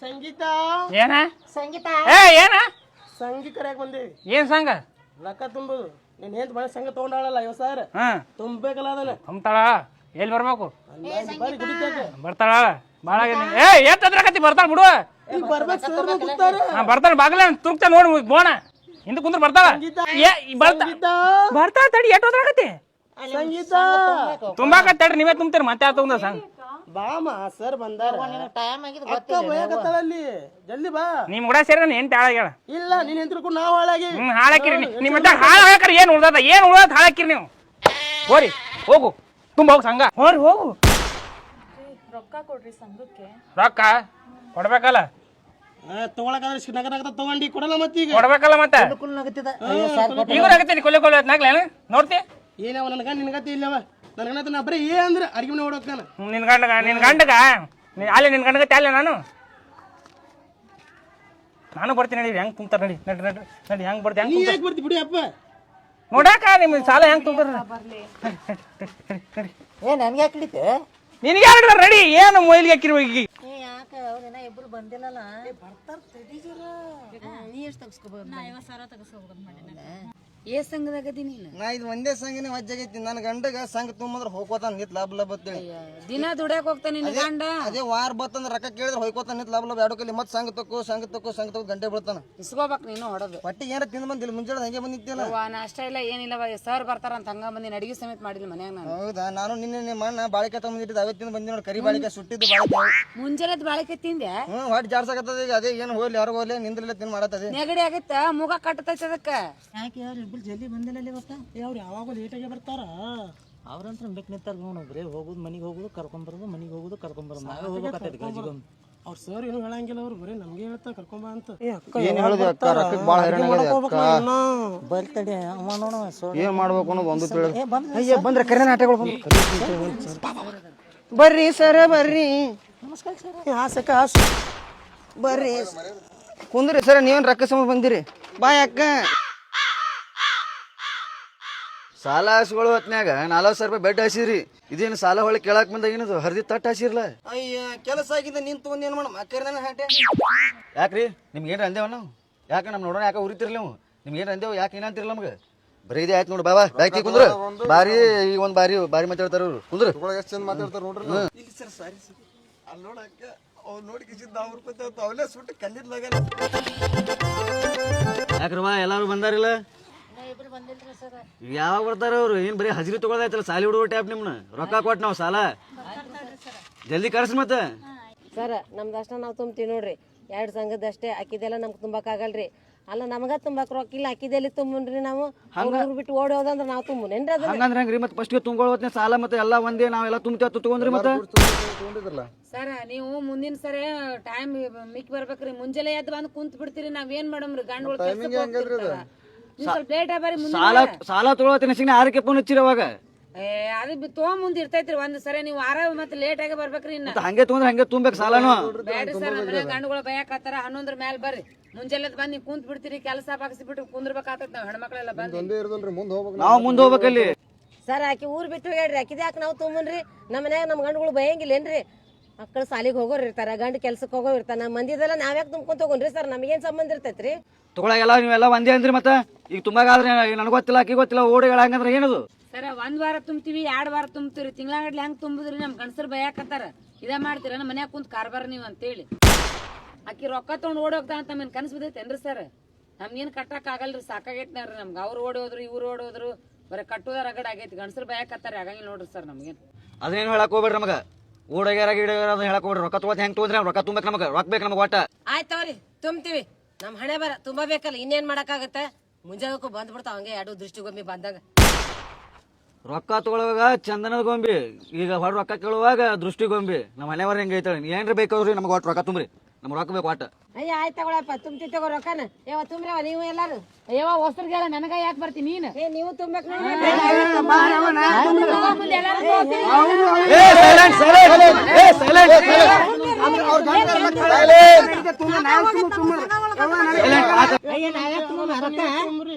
ಸಂಗೀತ ಏನ ಸಂಗೀತ ಏನ ಸಂಗಿ ಕರೆಯಕ್ ಬಂದೇವಿ. ಏನ್ ಸಂಘ ರೊಕ್ಕ ತುಂಬುದು ನಿನ್ ಹೆಂತ ಮನೆ ಸಂಘ ತಗೊಂಡಾಳಲ್ಲ 50 ಸಾವಿರ ತುಂಬಬೇಕಲ್ಲ ಅದನ್ನ. ತುಂಬ್ತಾಳ ಎಲ್ಲಿ ಬರ್ಬೇಕು ಬಾರಿ ಕುಡಿತಾಕ ಬರ್ತಾಳ ಬಾಳ ಎತ್ತದ್ರಕತಿ ಬರ್ತಾಳ ಬಿಡು ಈಗ ಬರ್ಬೇಕು ಸರ್ ಕೂತಾರ. ಬರ್ತಾಳ ಬಾಗಲ ತುರ್ಕ್ತ ನೋಡಿ ಬೋಣ ಹಿಂದ ಕುಂದ್ರ ಬರ್ತಾಳ ಬರ್ತಾಳ ತಡಿ ಎಟ್ ಹೋದ್ರಾಗತಿ ಸಂಗೀತ ತುಂಬಾಕ ತಡ್ರಿ ನೀವೇ ತುಂಬ್ತೀರಿ ಮತ್ತೆ ಯಾರು ತಗೊಂಡ ಸಂಘ ಬಾಮ ಸರ್ ಬಂದಾರ. ಅಕ್ಕ ಬಯಕತ್ತಾಳಲ್ಲಿ ಜಲ್ದಿ ಬಾ. ನಿಮ್ ಕೂಡ ಸೇರಿ ಏನ್ ಹಾಳಾಗ್ಯಾಳ ಇಲ್ಲ ನೀನ್ ಎಂತ್ರ ನಾವ್ ಹಾಳಾಗಿ ಹಾಳಾಕಿರಿ ನಿಮ್ಮ ಹಾಳಾಗ್ರಿ ಏನ್ ಉಳ್ದದ ಹಾಳಾಕಿರಿ ನೀವು ಹೋರಿ ಹೋಗು ತುಂಬ ಹೋಗ್ ಸಂಘ ಹೋರಿ ಹೋಗು ರೊಕ್ಕ ಕೊಡ್ರಿ ಸಂಘಕ್ಕೆ. ರೊಕ್ಕ ಕೊಡ್ಬೇಕಲ್ಲ ತಗೊಳಕಾದ್ರೆ ನಗದ ತಗೊಂಡಿ ಕೊಡಲ್ಲ ಮತ್ತೀಗ ಕೊಡ್ಬೇಕಲ್ಲ ಮತ್ತೆ ಈಗ ಆಗತ್ತೀನಿ ಕೊಲೆ ಕೊಲೆ ನಾಗ್ಲೇನು ನೋಡ್ತಿ ಏನವ ನನ್ಗ ನಿನ್ಗತಿ ಇಲ್ಲವ ನನಗನ ನಾ ಬರೀ ಅಂದ್ರೆ ಅಡಿಗೆ ಮನೆ ಓಡೋಕ್ಕಾನ ನಿನ್ ಗಂಡಗ ಅಲ್ಲಿ ನಿನ್ ಗಂಡಗತ್ತೆ ಅಲ್ಲೇ ನಾನು ಬರ್ತೀನಿ ನಡಿ ಹೆಂಗ್ ತುಂಬ್ತಾರ ನಡಿ ನಡಿ ನಡಿ ನಡಿ ಹೆಂಗ್ ಬರ್ತಿ ನೀ ಯಾಕೆ ಬರ್ತಿ ಬಿಡಿ ಅಪ್ಪ ನೋಡಾಕ ನಿಮ್ ಸಾಲ ಹೆಂಗ್ ತುಂಬ್ತಾರ ನನ್ಗೆ ಯಾಕೆ ಹಿಡಿತೆ ನಿನ್ಗೆ ಯಾರು ನಡಿ ಏನು ಮೊಯ್ಲಿಗೆ ಹಾಕಿರಿ ಹೋಗಿ ಯಾಕೆ ಅವ್ರೇನ ಇಬ್ರು ಬಂದಿಲ್ಲಲ್ಲ ಬರ್ತಾರ ನೀ ಎಷ್ಟು ತಗಸ್ಕೋಬಹುದು 50,000 ತಗಸ್ಕೋಬೇಕಂತ ಮಾಡಿ. ಏ ಸಂಘದಾಗದಿ ನೀನು ನಾ ಇದು ಒಂದೇ ಸಂಘನೇ ವಜ್ಜಾಗೈತಿ ನನ್ನ ಗಂಡಗ ಸಂಘ ತುಂಬಂದ್ರ ಹೋಗ್ಕೋತಾನ ನಿತ್ ಲಾಭ ಲಾಭ ಅಂತೇಳಿ ದಿನ ದುಡ್ಯಾಕ್ ಹೋಗ್ತಾನೆ ನಿನ್ನ ಗಂಡ ಅದೇ ವಾರ ಬತ್ತಂದ್ರ ರೊಕ್ಕ ಕೇಳಿದ್ರೆ ಹೋಗ್ಕೋತಾನ ನಿತ್ ಲಾಭ ಲಾಭ ಎರಡು ಕಲಿ ಮತ್ ಸಂಘ ತಕ್ಕೋ ಗಂಟೆ ಬೀಳ್ತಾನ ಇಸ್ಕೋಬೇಕು ನೀನು ಹೊಡೋದು ಹೊಟ್ಟಿಗೆ ಏನಾರ ತಿಂದ್ ಬಂದಿಲ್ಲ ಮುಂಜಾನೆ ಹಂಗೆ ಬಂದಿತ್ತಲ್ಲ ನಾಷ್ಟ ಇಲ್ಲ ಏನಿಲ್ಲವ ಸರ್ ಬರ್ತಾರಂತ ಹಂಗ ಬಂದಿನ ಅಡಿಗೆ ಸಮೇತ ಮಾಡಿಲ್ಲ ಮನ್ಯಾಗ ನಾನು ಹೌದಾ ನಾನು ನಿನ್ನೆ ನಿಮ್ಮ ಅಣ್ಣ ಬಾಳಿಕೆ ತಗೊಂಡಿದ್ದು ಅವೇ ತಿಂದು ಬಂದಿ ನೋಡಿ ಕರಿ ಬಾಳಿಕೆ ಸುಟ್ಟಿದ್ದು ಬಾಳಿಕೆ ಮುಂಜಾನೆ ಬಾಳಿಕೆ ತಿಂದೆ ಹೊಟ್ಟೆ ಜಾಡ್ಸಾಕತ್ತದ ಈಗ ಅದೇ ಏನು ಹೋಗ್ಲಿ ಯಾರು ಹೋಗ್ಲಿ ನಿಂದ್ರಲ್ಲ ತಿಂದು ಮಾಡತ್ತದ ನೆಗಡಿ ಆಗೈತ ಮುಗ ಕಟ್ಟತೈತೆ ಅದಕ್ಕ ಯಾಕೆ ಅವ್ರು ಇಬ್ಬರು ಜಲ್ದಿ ಬಂದಿಲ್ಲ ಇವತ್ತ ಅವ್ರು ಯಾವಾಗ ಲೇಟಾಗಿ ಬರ್ತಾರ ಅವ್ರಂತ್ರ ಬೇಕು ನಿಂತಾರ ನೋಡು ಬರೇ ಹೋಗುದು ಮನಿಗೆ ಹೋಗುದು ಕರ್ಕೊಂಬರೋದು ಮನಿಗೆ ಹೋಗುದು ಕರ್ಕೊಂಬರೋದು ನಾವೇ ಹೋಗ್ಬೇಕಾಗ್ತೈತಿ ಗಾಜಿಗೊಂದು ಅವ್ರ ಸರ್ ಏನು ಹೇಳಂಗಿಲ್ಲ ಅವ್ರು ಬರೀ ನಮ್ಗೆ ಹೇಳ್ತಾ ಕರ್ಕೊಂಬ ಅಂತ ಏನ್ ಹೇಳುದು ಅಕ್ಕ ರೊಕ್ಕಕ್ಕೆ ಭಾಳ ಹೈರಾಣ ಬರ್ತಡೆ ಅವ ನೋಡವ ಏನ್ ಮಾಡ್ಬೇಕು ಅನ್ನೋದು ಒಂದು ತಿಳಿದು ಅಯ್ಯ ಬಂದ್ರೆ ಕರೆ ನಾಟಕಗಳು ಬಂದು ಬರ್ರಿ ಸರ ಬರ್ರಿ ಆಸಕ ಆಸೆ ಬರ್ರಿ ಕುಂದ್ರಿ ಸರ ನೀವೇನು ರೊಕ್ಕ ಸಮ ಬಂದಿರಿ ಬಾಯ್ ಅಕ್ಕ ಸಾಲ ಹಾಸ್ಕೊಳ್ಳೋ ಹೊತ್ನ್ಯಾಗ 40,000 ರೂಪಾಯಿ ಬೆಡ್ ಹಾಸಿರಿ ಇದೇನು ಸಾಲ ಹೊಳೆ ಕೇಳಕ್ ಬಂದಾಗ ಏನದು ಹರಿದಿ ತಟ್ಟು ಹಾಸಿರ್ಲ ಅಯ್ಯ ಕೆಲಸ ಆಗಿದ್ದ ನಿಂತು ತಗೊಂಡ್ ಏನು ಮಾಡಮ್ ಅಕ್ಕರ್ನ ಹಾಟೆ ಯಾಕ್ರಿ ನಿಮ್ಗೆ ಏನ್ರ ಅಂದೇವ ನಾವು ಯಾಕೆ ನಮ್ ನೋಡೋಣ ಯಾಕೆ ಉರಿತಿರ್ಲಿ ನೀವು ನಿಮ್ಗೆ ಏನ್ರ ಅಂದೇವು ಯಾಕೆ ಏನಂತಿರಲ್ಲ ನಮ್ಗೆ ಬರೀ ಇದೆ ಆಯ್ತು ನೋಡಿ ಬಾಬಾ ಬ್ಯಾಕಿ ಕುಂದ್ರು ಬಾರಿ ಈಗ ಒಂದು ಬಾರಿ ಮಾತಾಡ್ತಾರ ಅವ್ರು ಕುಂದ್ರು ಎಷ್ಟು ಚಂದ ಮಾತಾಡ್ತಾರ ನೋಡ್ರಿ ಇಲ್ಲಿ ಸರ್ ಸಾರಿ ಸರ್ ಅಲ್ಲಿ ನೋಡಕ್ಕ ಅವ್ರು ನೋಡಿ ಕಿಸಿದ್ದು 1,000 ರೂಪಾಯಿ ಅವಲೇ ಸುಟ್ಟು ಕಲ್ಲಿದ್ಲಾಗ ಯಾಕ್ರವಾ ಎಲ್ಲಾರು ಬಂದಾರಿಲ್ಲ ಯಾವಾಗ ಬರ್ತಾರ ಅವ್ರು ಏನ್ ಬರೀ ಹಜರಿ ತಗೊಳ್ದಾಯ್ತಲ್ಲ ಸಾಲಿ ಹುಡುಗ ಟ್ಯಾಪ್ ನಿಮ್ನ ರೊಕ್ಕ ಕೊಟ್ಟು ನಾವು ಸಾಲ ಜಲ್ದಿ ಕರ್ಸಿ ಮತ್ತೆ ಸರ್ ನಮ್ದಷ್ಟ ನಾವು ತುಂಬ್ತೀವಿ ನೋಡ್ರಿ 2 ಸಂಘದಷ್ಟೇ ಅಕ್ಕಿದೆಲ್ಲ ನಮ್ಗೆ ತುಂಬಕ್ಕಾಗಲ್ರಿ ಅಲ್ಲ ನಮಗ ತುಂಬಾಕ್ ರೊಕ್ಕ ಇಲ್ಲ ಅಕ್ಕಿದೆಲ್ಲಿ ತುಂಬನ್ರಿ ನಾವು ಊರ್ ಬಿಟ್ಟು ಓಡಿ ಹೋದಂದ್ರ ನಾವು ತುಂಬನೇನ್ರಿ ಅದ ಹಂಗಂದ್ರೆ ಹೆಂಗ್ರಿ ಮತ್ತೆ ಫಸ್ಟ್ ತುಂಬ್ಕೊಳ್ಳೋತ್ನೇ ಸಾಲ ಮತ್ತೆ ಎಲ್ಲ ಒಂದೇ ನಾವೆಲ್ಲ ತುಂಬ್ತೇವೆ ತಗೊಂಡ್ರಿ ಮತ್ತೆ ಸರ ನೀವು ಮುಂದಿನ ಸರಿ ಟೈಮ್ ಮಿಕ್ ಬರ್ಬೇಕ್ರಿ ಮುಂಜಾನೆ ಎದ್ದು ಬಂದು ಕುಂತ್ ಬಿಡ್ತೀರಿ ನಾವೇನ್ ಮಾಡಮ್ರಿ ಗಂಡ್ಗಳು ಸ್ವಲ್ಪ ಲೇಟ್ ಬರ್ರಿ ಸಾಲ ತೊಗೊಳತ್ತಿನ ಸಿಗ್ನ ಆರಕ್ಕೆ ಫೋನ್ ಹಚ್ಚಿರಿ ಅವಾಗ ಅದು ತೊಗೊಂಡ್ ಇರ್ತೈತ್ರಿ ಒಂದ್ ಸರಿ ನೀವು ವಾರ ಮತ್ತೆ ಲೇಟ್ ಆಗಿ ಬರ್ಬೇಕ್ರಿ ಇನ್ನ ಹಂಗೆ ತೊಗೊಂಡ್ರೆ ಹಂಗೆ ತುಂಬೇಕು ಸಾಲನು ಬ್ಯಾಡ್ರಿ ಸರ್ ಮನೆ ಗಂಡುಗಳು ಬಯಕತ್ತಾರ 11 ಮ್ಯಾಲ ಬರ್ರಿ ಮುಂಜಾನೆ ಬಂದ್ ನೀವು ಕುಂತ್ ಬಿಡ್ತೀರಿ ಕೆಲಸ ಬಾಗಿಸಿ ಬಿಟ್ಟು ಕುಂದ್ರಬೇಕಾಗ್ತೈತಿ ನಾವ್ ಹೆಣ್ಮಕ್ಳೆಲ್ಲ ಬಂದ್ ನಾವು ಮುಂದೆ ಹೋಗ್ಬೇಕಲ್ಲಿ ಸರ್ ಆಕಿ ಊರ್ ಬಿಟ್ಟು ಹೇಳ್ರಿ ಆಕಿದ ಯಾಕೆ ನಾವು ತುಂಬನ್ರಿ ನಮ್ಮ ಮನ್ಯಾಗ ನಮ್ ಗಂಡುಗಳು ಬಯಂಗಿಲ್ಲೇನ್ರಿ ಮಕ್ಕಳು ಸಾಲಿಗೆ ಹೋಗೋರು ಇರ್ತಾರ ಗಂಡು ಕೆಲ್ಸಕ್ಕೆ ಹೋಗೋ ಇರ್ತಾರ ನಮ್ಮ ಮಂದಿದೆಲ್ಲ ನಾವ್ಯಾಕೆ ತುಂಬ್ಕೊಂಡ್ ತಗೊಂಡ್ರಿ ಸರ್ ನಮಗೇನ್ ಸಂಬಂಧ ಇರ್ತೈತ್ರಿ ತಗೊಳಗೆಲ್ಲ ನೀವೆಲ್ಲ ಒಂದೇ ಅಂದ್ರಿ ಮತ್ತೆ ಈಗ ತುಂಬಾಗಾದ್ರೆ ನನಗೆ ಗೊತ್ತಿಲ್ಲ ಆಕಿ ಗೊತ್ತಿಲ್ಲ ಓಡಿಗಳ ಹಂಗಂದ್ರೆ ಏನದು ಸರ 1 ವಾರ ತುಂಬ್ತೀವಿ 2 ವಾರ ತುಂಬ್ತೀವಿ ತಿಂಗಳಗಡ್ಲಿ ಹೆಂಗ್ ತುಂಬುದ್ರಿ ನಮ್ ಗಂಡಸರು ಬಯಕತ್ತಾರ ಇದ ಮಾಡ್ತೀರ ನಮ್ಮ ಮನ್ಯಾಗ ಕುಂತ್ ಕಾರ್ಬಾರ ನೀವ್ ಅಂತೇಳಿ ಆಕಿ ರೊಕ್ಕ ತಗೊಂಡ್ ಓಡೋಗ್ತಾನ ಅಂತ ನಮ್ಗೆ ಕನಸು ಬಿದ್ದೈತೇನ್ರಿ ಸರ್ ನಮ್ಗೇನ್ ಕಟ್ಟಕ್ ಆಗಲ್ರಿ ಸಾಕಾಗೈತ್ನಾರ್ರಿ ನಮ್ಗೆ ಅವ್ರು ಓಡೋದ್ರು ಇವ್ರು ಓಡೋದ್ರು ಬರೀ ಕಟ್ಟೋದ ರಗಡ್ ಆಗೈತಿ ಗಂಡಸರು ಬಯಕತ್ತಾರ ಆಗಂಗಿಲ್ಲ ನೋಡ್ರಿ ಸರ್ ನಮ್ಗೇನ್ ಅದೇನು ಹೇಳಕ್ ಹೋಗ್ಬೇಡ್ರಿ ನಮಗ ಓಡಗ್ಯಾರ ಗಿಡಗ್ಯಾರ ಅದನ್ನ ಹೇಳಕ್ ಹೋಗ್ರಿ ರೊಕ್ಕ ತಗೋತ ಹೆಂಗ್ ತಗೋದ್ರಿ ರೊಕ್ಕ ತುಂಬಕ್ ನಮಗ ರೊಕ್ಕ ಬೇಕು ನಮಗ ಒಟ್ಟ ಆಯ್ತವ್ರಿ ತುಂಬ್ತೀವಿ ನಮ್ ಹಣೆ ಬರ ತುಂಬಾ ಬೇಕಲ್ಲ ಇನ್ನೇನ್ ಮಾಡಕ್ಕಾಗತ್ತೆ ಮುಂಜಾನಕ್ಕೂ ಬಂದ್ಬಿಡ್ತಾವ ಹಂಗೆ ಎರಡು ದೃಷ್ಟಿಗೊಮ್ಮೆ ಬಂದಾಗ ರೊಕ್ಕ ತಗೊಳುವಾಗ ಚಂದನದ ಗೊಂಬಿ ಈಗ ಹೊರ ರೊಕ್ಕ ಕೇಳುವಾಗ ದೃಷ್ಟಿ ಗೊಂಬಿ ನಮ್ಮ ಮನೆಯವ್ರ ಹೆಂಗ ಐತಾಳೆ ಏನ್ರಿ ಬೇಕಾದ್ರಿ ನಮ್ಗೆ ಒಟ್ಟು ರೊಕ್ಕ ತುಂಬ್ರಿ ನಮ್ಗೆ ರೊಕ್ಕ ಬೇಕು ಒಟ್ಟ ಅಯ್ಯ ಆಯ್ತು ತಗೊಳಪ್ಪ ತುಂಬ್ತಿ ತಗೋ ರೊಕ್ಕನ ಯಾವ ತುಂಬ್ರವ ನೀವು ಎಲ್ಲಾರು ಅಯ್ಯವ ಹೊಸರ್ಗೆಲ್ಲ ನನಗ ಯಾಕೆ ಬರ್ತೀನಿ ನೀನು ನೀವು ತುಂಬಕ್ ಸೈಲೆಂಟ್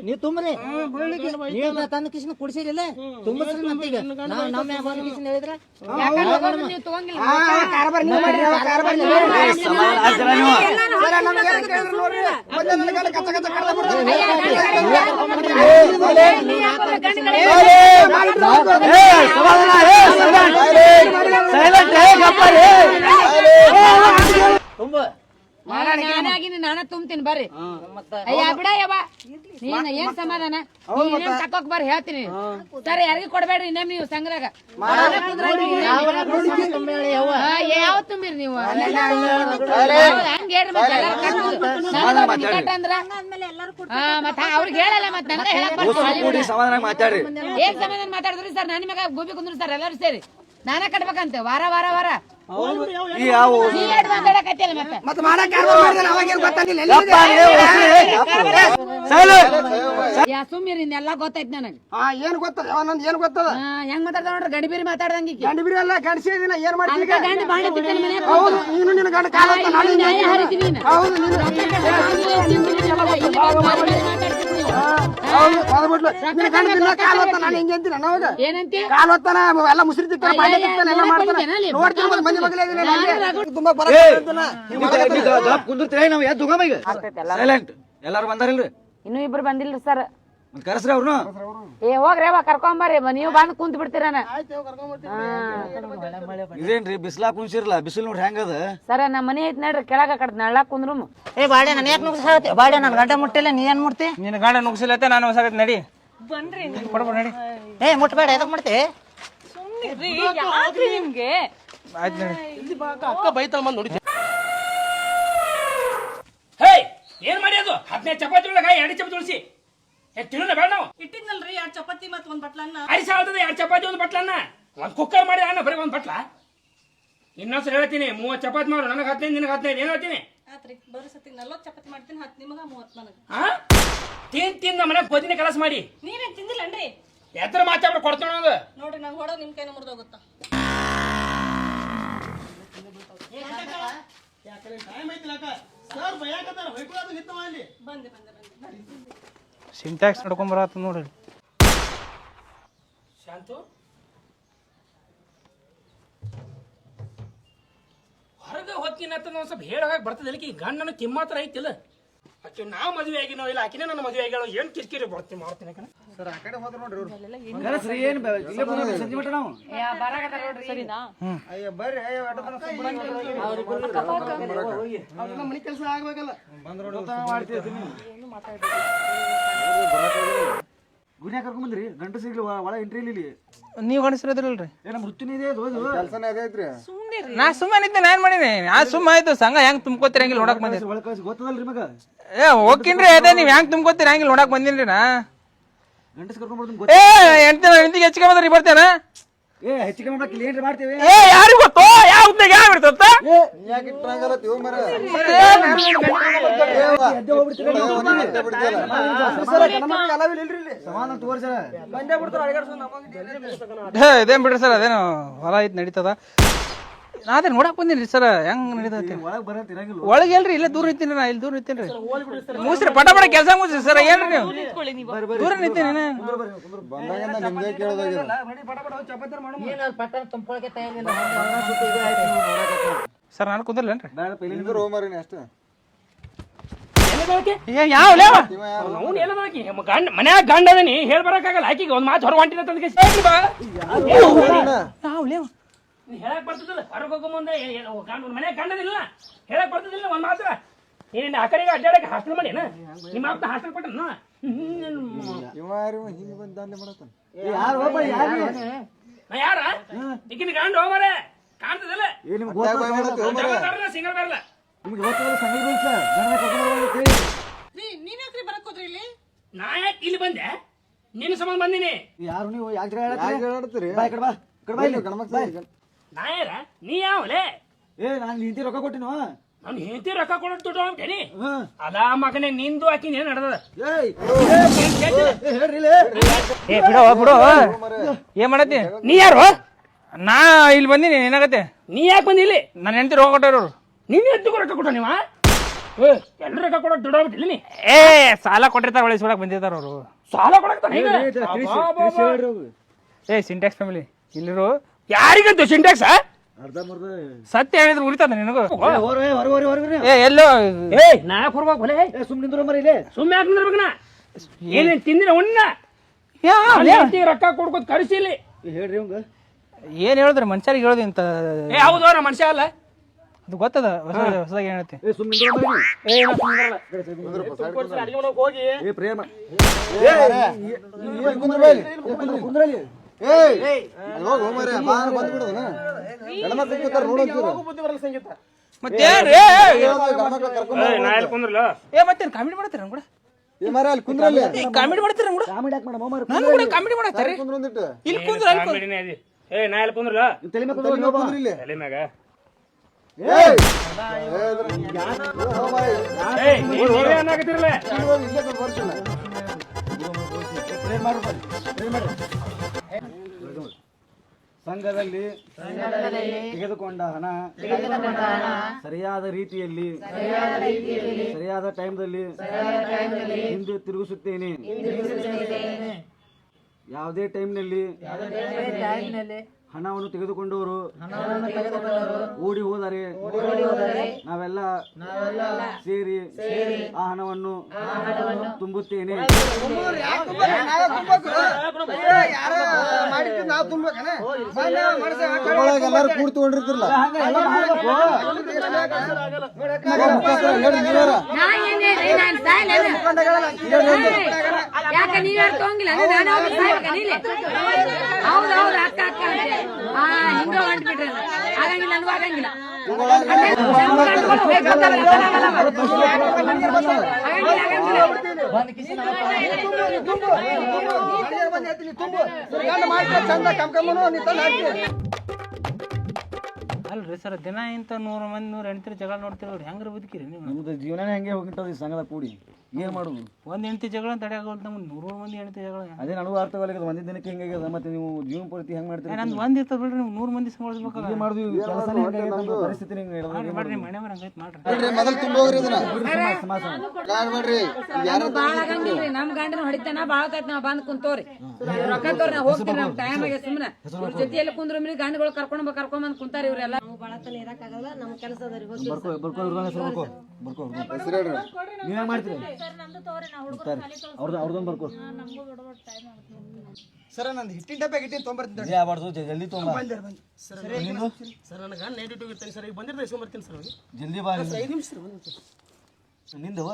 ನೀವ್ ತುಂಬ್ರಿ ನೀವ್ ತಂದ ಕಿಶನ್ ಕುಡಿಸಿರಿಲ್ಲ ತುಂಬಿಸ್ರಿ ಮತ್ತೀಗ ನಮ್ಮ ಮ್ಯಾಗ ಬಂದ ಕಿಶನ್ ಹೇಳಿದ್ರ ನೀವು ತಗೊಂಗಿಲ್ಲ ನಾನ ತುಂಬ್ತೀನಿ ಬರ್ರಿ ಅಯ್ಯ ಬಿಡ ಯವ್ವ ನೀನ್ ಏನ್ ಸಮಾಧಾನ ನೀನೇನ್ ತಕ್ಕೋಕ್ ಬರ್ರಿ ಹೇಳ್ತೀನಿ ಸರ್ ಯಾರಿಗೂ ಕೊಡ್ಬೇಡ್ರಿ ಇನ್ನೇಮ್ ನೀವು ಸಂಗ್ರಾಗ ಯಾವ ತುಂಬಿರಿ ನೀವು ಹಂಗ ಹೇಳ್ರಿ ಮತ್ತೆ ಅಂದ್ರ ಮತ್ತ ಅವ್ರಿಗೆ ಹೇಳಲ್ಲ ಮತ್ತೆ ನನಗೆ ಹೇಳಕ್ ಸಮಾಧಾನ ಮಾತಾಡ್ರಿ ಏನ್ ಸಮಾಧಾನ ಮಾತಾಡಿದ್ರಿ ಸರ್ ನಾನು ನಿಮಗೆ ಗೋಬಿ ಕುಂದ್ರು ಸರ್ ಎಲ್ಲರೂ ಸೇರಿ ನಾನ ಕಟ್ಬೇಕಂತೆ ವಾರ ವಾರ ವಾರ ಮಾತಾಡಕತ್ತಿಲ್ಲ ಮತ್ತೆ ಸುಮ್ಮಿರಿ ಇನ್ನೆಲ್ಲ ಗೊತ್ತೈತ್ ನನಗೆ ಏನ್ ಗೊತ್ತದ ನಂದ್ ಏನ್ ಗೊತ್ತದ ಹೆಂಗ್ ಮಾತಾಡ್ದ ನೋಡ್ರಿ ಗಡಿಬಿರಿ ಮಾತಾಡ್ದಂಗಿ ಗಂಡಬಿರಿ ಎಲ್ಲ ಗಂಡಸಿದಿನ ಏನ್ ಮಾಡ್ತೀನಿ ಗಂಡ ಬಾಂಡೆ ತಿಕ್ಕನ ಮನೆ ಹೌದು ನೀನು ನಿನ್ನ ಗಂಡ ಕಾಲ ಹೊತ್ತ ನಾನು ನ್ಯಾಯ ಹರಿತೀವಿ ನೀನು. ಹೌದು ನೀನು ಹೌದು ಹೋಗ್ಬಿಡ್ಲು ನಿನ್ನ ಗಂಡ ದಿನ ಕಾಲ ಹೊತ್ತ ನಾನು ಹಿಂಗೆ ಅಂತೀನಿ ಅವಾಗ ಏನಂತಿ ಕಾಲ ಹೊತ್ತಾನ ಎಲ್ಲ ಮುಸ್ರಿ ತಿಕ್ತಾನ ಬಾಂಡೆ ತಿಕ್ತಾನ ಎಲ್ಲ ಮಾಡ್ತಾನ ನೋಡ್ತೀನಿ ಮನೆ ಮಗಲೇ ತುಂಬಾ ಕುಂದಿರ್ತೀವಿ ನಾವ್ ಎದ್ದು ಹೋಗಮ್ಮ ಸೈಲೆಂಟ್ ಎಲ್ಲಾರು ಬಂದಾರಿಲ್ರಿ ಇನ್ನೂ ಇಬ್ರು ಬಂದಿಲ್ರಿ ಸರ್ ಮತ್ ಕರೆಸ್ರಿ ಅವ್ರನ್ನ ಏ ಹೋಗ್ರಿ ಅವ ಕರ್ಕೊಂಬರ್ರಿ ನೀವು ಬಂದ್ ಕುಂತ್ ಬಿಡ್ತೀರನ ಇದೇನ್ರಿ ಬಿಸ್ಲಾ ಕುಂಸಿರ್ಲ ಬಿಸಿಲು ನೋಡಿ ಹೆಂಗದ ಸರ ನಮ್ಮ ಮನೆ ಐತ್ ನೋಡ್ರಿ ಕೆಳಗ ಕಡ್ ನಳ್ಳ ಕುಂದ್ರು ಏ ಬಾಡೆ ನಾನು ಯಾಕೆ ನುಗ್ಸಾಕತ್ತಿ ಬಾಡೆ ನನ್ ಗಂಡ ಮುಟ್ಟಿಲ್ಲ ನೀ ಏನ್ ಮುಟ್ತಿ ನಿನ್ನ ಗಾಂಡ ನುಗ್ಸಿಲ್ಲತ್ತೆ ನಾನು ಹೊಸಾಗತ್ ನಡಿ ಕೊಡ್ಬೇಡ ನಡಿ ಏ ಮುಟ್ಬೇಡ ಎದಕ್ ಮಾಡ್ತಿ ನಿಮ್ಗೆ ಆಯ್ತು ನಡಿ ಅಕ್ಕ ಬೈತಾಳ ಬಂದ್ ನೋಡಿ ಹೇ ಏನ್ ಮಾಡಿ ಅದು 15 ಚಪಾತಿ ಒಳಗ 2 ಚಪಾತಿ ಉಳಿಸಿ ತಿನ್ನೋಣ ಬೇಡ ನಾವು ಇಟ್ಟಿದ್ನಲ್ರಿ 2 ಚಪಾತಿ ಮತ್ 1 ಬಟ್ಲನ್ನ ಅರಿಸಿ ಆಗ್ತದೆ 2 ಚಪಾತಿ 1 ಬಟ್ಲನ್ನ ಒಂದ್ ಕುಕ್ಕರ್ ಮಾಡಿ ಅನ್ನ ಬರೀ 1 ಬಟ್ಲ ಇನ್ನೊಂದ್ಸಲ ಹೇಳ್ತೀನಿ 30 ಚಪಾತಿ ಮಾಡು ನನಗೆ 15 ನಿನಗೆ 15 ಏನ್ ಹೇಳ್ತೀನಿ ಆತ್ರಿ ಬರೋ ಸತಿ 40 ಚಪಾತಿ ಮಾಡ್ತೀನಿ 10 ನಿಮಗ 30 ನನಗ ಹಾ ತಿಂದ ಮನೆ ಕೋದಿನ ಕೆಲಸ ಮಾಡಿ ನೀವೇನ್ ತಿಂದಿಲ್ಲನ್ರಿ ಎತ್ತರ ಮಾತಾಡ್ಬಿಟ್ಟು ಕೊಡ್ತಾನ ಅದು ನೋಡ್ರಿ ನಂಗೆ ಹೊಡೋದು ನಿಮ್ ಕೈನ ಮುರಿದೋಗುತ್ತ ಸರ್ ಬಯಾಕತ್ತಾರ ಹೊಯ್ಕೊಳ್ಳೋದು ಹಿತ್ತವ ಅಲ್ಲಿ ಬಂದೆ ಸಿಂಟ್ಯಾಕ್ಸ್ ನಡ್ಕೊಂಬರತ್ತ ನೋಡ್ರಿ ಶಾಂತು ಹೊರಗೆ ಹೋಗ್ತೀನಿ ಅಂತ ಒಂದು ಸ್ವಲ್ಪ ಹೇಳೋಕೆ ಬರ್ತದೆ ಈ ಗಂಡನ ಕಿಮ್ಮತ್ರ ಐತಿಲ್ಲ ಆಕೆ ನಾವು ಮದುವೆ ಆಗಿನೋ ಇಲ್ಲ ಆಕಿನೇ ನನ್ನ ಮದುವೆ ಆಗ್ಯಾಳ ಏನು ಕಿರಿಕಿರಿ ಬರ್ತೀನಿ ಮಾಡ್ತೀನಿ ಕಣ ಸರ್ ಆ ಕಡೆ ಹೋದ್ರ ನೋಡ್ರಿ ಕರೆಸ್ರಿ ಏನ್ ಇಲ್ಲೇ ಬಂದ್ರಿ ಸಂಜೆ ಮಟ ನಾವು ಸರಿನಾ ಅಯ್ಯ ಬರ್ರಿ ಅಯ್ಯ ಅವ್ರ ಮನೆ ಕೆಲಸ ಆಗ್ಬೇಕಲ್ಲ ಗುನ್ಯಾ ಕರ್ಕೊಂಡ್ ಬಂದ್ರಿ ಗಂಟು ಸಿಗ್ಲಿ ಒಳ ಎಂಟ್ರಿ ಇಲ್ಲಿ ನೀವು ಗಣಿಸಿರೋದ್ರಲ್ರಿ ಏನ ಮೃತ್ಯುನೇ ಇದೆ ಅದು ಕೆಲಸನೇ ಅದೇ ಐತ್ರಿ ನಾ ಸುಮ್ಮನೆ ಇದ್ದೆ ನಾನು ಮಾಡೀನಿ ನಾ ಸುಮ್ಮ ಆಯ್ತು ಸಂಘ ಹೆಂಗ್ ತುಂಬ್ಕೋತೀರಿ ಹಂಗಿಲ್ಲ ನೋಡಕ್ ಬಂದಿ ಒಳ ಕಳಿಸಿ ಗೊತ್ತದಲ್ರಿ ಮಗ ಏ ಹೋಗ್ಕಿನ್ರಿ ಅದೇ ನೀವ್ ಹೆಂಗ್ ತುಂಬ್ಕೋತೀರಿ ಹಂಗಿಲ್ಲ ನೋಡಕ್ ಬಂದಿನ್ರಿ ನಾ ಗಂಟು ಕರ್ಕೊಂಡ್ ಬರ್ತೀನಿ ಏ ಹೆಂಡತಿಗೆ ಹೆಚ್ಚಿಗೆ ಬಂದ್ರಿ ಬರ್ತೇನ ಏ ಹೆಚ್ಚಿಗೆ ಮಾಡ್ಬೇಕಿಲ್ಲ ಏನ್ರಿ ಮಾಡ್ತೀವಿ ಏ ಯಾರಿಗೂ ಗೊತ್ತೋ ಯಾವ ಹುದ್ದೆಗೆ ಯಾವ ಇರ್ತತ್ತ ಯಾಕೆ ಇಟ್ಟಾಗಲ್ಲ ತಿವ್ ಮರ ಸಮಾನ ತೋರ್ಸರ ಬಂದೇ ಬಿಡ್ತಾರ ಅಳಗಾಡ್ಸೋದು ನಮಗೆ ಇದೇನ್ ಬಿಡ್ರಿ ಸರ್ ಅದೇನು ಹೊಲ ಐತ್ ನಡೀತದ ಅದೇ ನೋಡಕ್ ಬಂದಿನ್ರಿ ಸರ್ ಹೆಂಗ್ ನಡೀತೈತಿ ಒಳಗ್ ಬರತ್ ಇರಂಗಿಲ್ಲ ಒಳಗೆ ಎಲ್ರಿ ಇಲ್ಲೇ ದೂರ ನಿಂತೀನಿ ನಾ ಇಲ್ಲಿ ದೂರ ನಿಂತೀನಿ ಮುಗಿಸ್ರಿ ಪಟ ಪಟ ಕೆಲಸ ಮುಗಿಸ್ರಿ ಸರ್ ಏನ್ರಿ ನೀವು ದೂರ ನಿಂತೀನಿ ಬಂದಾಗಿಂದ ನಿಮ್ಗೆ ಕೇಳೋದಾಗಿದೆ ಪಟ್ಟಣ ತುಂಬಿಕೊಳಕ್ಕೆ ತಯಾರಿಲ್ಲ ಸರ್ ನಾನು ಕುಂದಿರ್ಲೇನ್ರಿ ಬೇಡ ರೋಮರಿನಿ ಅಷ್ಟೇ ಯಾವ ಗಂಡ ಮನ್ಯಾಗ ಗಂಡ ಅದನಿ ಹೇಳ್ ಬರಕಾಗಲ್ಲ ಆಕಿಗೆ ಒಂದ್ ಮಾತು ಹೊರಗೆ ಹೊಂಟಿನ ತಂದಕ್ಕೆ ಹೇಳಕ್ ಬರ್ತದಿಲ್ಲ ಹೊರಗೆ ಹೋಗೋ ಮುಂದೆ ಮನ್ಯಾಗ ಗಂಡದಿಲ್ಲ ಹೇಳಕ್ ಬರ್ತದಿಲ್ಲ ಒಂದ್ ಮಾತ್ರ ಏನ್ ಆ ಕಡೆಗೆ ಅಡ್ಡಾಡಕ್ಕೆ ಹಾಸ್ಟೆಲ್ ಮಾಡೇನ ನಿಮ್ಮ ಅಪ್ಪ ಹಾಸ್ಟೆಲ್ ಕೊಟ್ಟನ ನಾ ಯಾರ ಈಗಿನ ಗಂಡ ಹೋಮರೆ ಕಾಣ್ತದಿಲ್ಲ ಸಿಂಗಲ್ ಬರಲ್ಲ ನಿಮ್ಗೆ ಗೊತ್ತಲ್ಲ ಸಂಗೀತ ರೂಲ್ಸ್ ಗಂಡ ಕರ್ಕೊಂಡು ಹೇಳಿ ನೀವ್ ಯಾಕ್ರಿ ಬರಕ್ ಹೋದ್ರಿ ಇಲ್ಲಿ ನಾ ಯಾಕೆ ಇಲ್ಲಿ ಬಂದೆ ನಿನ್ನ ಸಂಬಂಧ ಬಂದಿನಿ ಯಾರು ನೀವು ಯಾಕೆ ಹೇಳತ್ತೀರಿ ಬಾ ಈ ಕಡೆ ಬಾ ಈ ಕಡೆ ಬಾ ಇಲ್ಲಿ ಗಣಮಕ್ ಬಾ ನಾ ಯಾರ ನೀ ಯಾವಲೇ ಏ ನಾನು ನಿಂತಿ ರೊಕ್ಕ ಕೊಟ್ಟಿನೋ ನಾನು ಹೆಂಡತಿ ರೊಕ್ಕ ಕೊಡೋದು ದುಡ್ಡು ಹೋಗ್ತೇನಿ ಅಲ್ಲ ಮಗನೇ ನಿಂದು ಹಾಕಿ ಏನ್ ನಡೆದ ಏಯ್ ಹೇಳ್ರಿ ಏ ಬಿಡೋ ಬಿಡು ಏನ್ ಮಾಡತ್ತಿ ನೀ ಯಾರು ನಾ ಇಲ್ಲಿ ಬಂದಿನಿ ಏನಾಗತ್ತೆ ನೀ ಯಾಕೆ ಬಂದಿ ಇಲ್ಲಿ ನನ್ನ ಹೆಂಡತಿ ರೊಕ್ಕ ಕೊಟ್ಟವ್ರು ನೀನು ಎದ್ದು ರೊಕ್ಕ ಕೊಟ್ಟ ನೀವ ಎಲ್ಲರೂ ರೊಕ್ಕ ಕೊಡೋದು ದುಡ್ಡೋಗ್ಬಿಟ್ಟಿಲ್ಲ ನೀ ಏ ಸಾಲ ಕೊಟ್ಟಿರ್ತಾರ ಒಳಗೆ ಬಂದಿರ್ತಾರ ಅವರು. ಸಾಲ ಕೊಡಕ್ತಾನ ಈಗ ಏ ಸಿಂಟ್ಯಾಕ್ಸ್ ಫ್ಯಾಮಿಲಿ ಇಲ್ಲಿರು ಯಾರಿಗಂತ ಸಿಂಟ್ಯಾಕ್ಸ್ ಸತ್ಯ ಹೇಳಿದ್ರೆ ಉರಿತದ ನಿನಗೂ. ಹೊರಗೆ ಏ ಎಲ್ಲೋ ನಾಯಕ್ ಹೊರ್ಬೇಕು ಬಲೆ ಸುಮ್ಮನೆ ಮರಿ ಇಲ್ಲೇ ಸುಮ್ಮನೆ ಯಾಕೆ ನಿಂದಿರ್ಬೇಕನ ಏನೇನು ತಿಂದಿನ ಉಣ್ಣ ರೊಕ್ಕ ಕೊಡ್ಕೋತ ಕಳಿಸಿಲಿ ಹೇಳ್ರಿ ಅವಂಗ ಏನ್ ಹೇಳಿದ್ರಿ ಮನುಷ್ಯರಿಗೆ ಹೇಳೋದು ಇಂತ ಏ ಹೌದು ಅವ್ರ ಮನುಷ್ಯ ಅಲ್ಲ ಅದು ಗೊತ್ತದ ಹೊಸದಾಗಿ ಏನ್ ಹೇಳ್ತಿ. ಅಡಿಗೆ ಮನೆಗೆ ಹೋಗಿ ಪ್ರೇಮ ಹೋಗು ಬುದ್ಧಿ ಬರಲ್ಲ ಸಂಗೀತ. ಮತ್ತೇನ್ರಿ ನಾ ಎಲ್ಲಿ ಕುಂದ್ರಲ್ಲ ಏ ಮತ್ತೇನ್ ಕಾಮಿಡಿ ಮಾಡ್ತೀರ ಕೂಡ ಕಾಮಿಡಿ ಮಾಡ್ತೀರ ಕೂಡ ನಾನು ಕೂಡ ಕಾಮಿಡಿ ಮಾಡತ್ತಾರೆ ಇಲ್ಲಿ ಕುಂದ್ರ ಅಲ್ಲಿ ಕುಂದ್ರ. ಕಾಮಿಡಿನೇ ಅದಿ. ಏ ನಾ ಎಲ್ಲಿ ಕುಂದ್ರಲ್ಲ ತಲೆ ಮ್ಯಾಗ ನೀವೇ ಅನ್ನಾಕತ್ತಿರಲ್ಲ ಸಂಘದಲ್ಲಿ ತೆಗೆದುಕೊಂಡ ಹಣ ಸರಿಯಾದ ರೀತಿಯಲ್ಲಿ ಸರಿಯಾದ ಟೈಮ್ದಲ್ಲಿ ಹಿಂದೆ ತಿರುಗಿಸುತ್ತೇನೆ. ಯಾವುದೇ ಟೈಮ್ನಲ್ಲಿ ಹಣವನ್ನು ತೆಗೆದುಕೊಂಡವರು ಓಡಿ ಹೋದರೆ ನಾವೆಲ್ಲ ಸೇರಿ ಆ ಹಣವನ್ನು ತುಂಬುತ್ತೇನೆ. ಎಲ್ಲರೂ ಕೂಡಿ ತಗೊಂಡಿರ್ತಿರಲ್ಲ ಯಾಕ ನೀವ್ಯಾರು ತಗೊಂಗಿಲ್ಲ ಹೌದು ಹೌದು ಅಕ್ಕ ಅಕ್ಕ ಅಂತೆ ಹಿಂಗ ಹೊಂಟ್ಬಿಟ್ರೆ ಆಗಂಗಿಲ್ಲ ಅನ್ವ ಆಗಂಗಿಲ್ಲ ಅಲ್ರಿ ಸರ್ ದಿನ ಇಂತ 100 ಮಂದಿ 100 ಹೆಣ್ತಿರ ಜಗಳ ನೋಡ್ತಿರೋರು ಹೆಂಗ್ರ ಬದುಕಿರಿ ನೀವು? ನಮ್ದು ಜೀವನನೇ ಹೆಂಗೆ ಹೋಗಿಟ್ಟದ ಸಂಘದ ಕೂಡಿ ಏನ್ ಮಾಡುದು? ಒಂದ್ ಹೆಣ್ತಿ ಜಗಳ ತಡೆಯಾಗೋದು ನಮ್ಗೆ 100 ಮಂದಿ ಹೆಣ್ತಿ ಜಗಳ. ಅದೇ ನನಗೂ ಅರ್ಥವಾಗಲ್ಲ ಒಂದೇ ದಿನಕ್ಕೆ ಹೆಂಗಾಗ್ಯದ ಮತ್ತೆ ನೀವು ಜೀವನ ಪೂರ್ತಿ ಹೆಂಗ್ ಮಾಡ್ತೀರಿ? ನಂದು ಒಂದ್ ಇರ್ತದ ಬಿಡ್ರಿ ನೀವು 100 ಮಂದಿ ಸಂಭಾಳಿಸ್ಬೇಕಲ್ಲ. ಏನ್ ಮಾಡುದು ಕೆಲಸನೇ ಹೆಂಗಾಗ್ಯದ ನಮ್ದು ಪರಿಸ್ಥಿತಿ ಮಾಡ್ರಿ ಮನೆ ಮರ ಹಂಗೈತ್ ಮಾಡ್ರಿ. ಬಾಳ ಆಗಂಗಿಲ್ರಿ ನಮ್ ಗಂಡನ ಹೊಡಿತಾನ ಬಾಳ ಆಯ್ತು ನಾವ್ ಬಂದ್ ಕುಂತವ್ರಿ ರೊಕ್ಕ ತೋರಿ ನಾವ್ ಹೋಗ್ತೀವಿ ನಮ್ ಟೈಮ್ ಆಗ ಸುಮ್ಮನೆ ಇವ್ರ ಜೊತೆಯಲ್ಲಿ ಕುಂದ್ರ ಮೇಲೆ ಗಂಡುಗಳು ಕರ್ಕೊಂಡ್ ಬಂದ್ ಕುಂತಾರ ಇವ್ರೆಲ್ಲ. ಬಾಳ ತನ ಇರಕ್ಕಾಗಲ್ಲ ನಮ್ ಕೆಲಸ ಅದ ರೀ ನೀವ್ ಹೆಂಗ್ ಮಾಡ್ತೀರಿ? ಅವ್ರದೊಂದು ಬರ್ಕೋ ಸರ ನಂದು ಹಿಟ್ಟಿನ ಡಬ್ಬೆ ಗಿಟ್ಟಿನ ತೊಗೊಂಬರ್ತೀನಿ ಜಲ್ದಿ ತಗೊಂಬ ಸರ್ ನನಗೆ ನೈಟ್ ಡ್ಯೂಟಿ ಇರ್ತೀನಿ ಸರ್ ಈಗ ಬಂದಿರ್ತೀನಿ ಇಸ್ಕೊಂಬರ್ತೀನಿ ಸರ್ ಅವ್ರಿಗೆ ಜಲ್ದಿ ಬಾ 5 ನಿಮಿಷ ಸರ್ ನಿಂದವ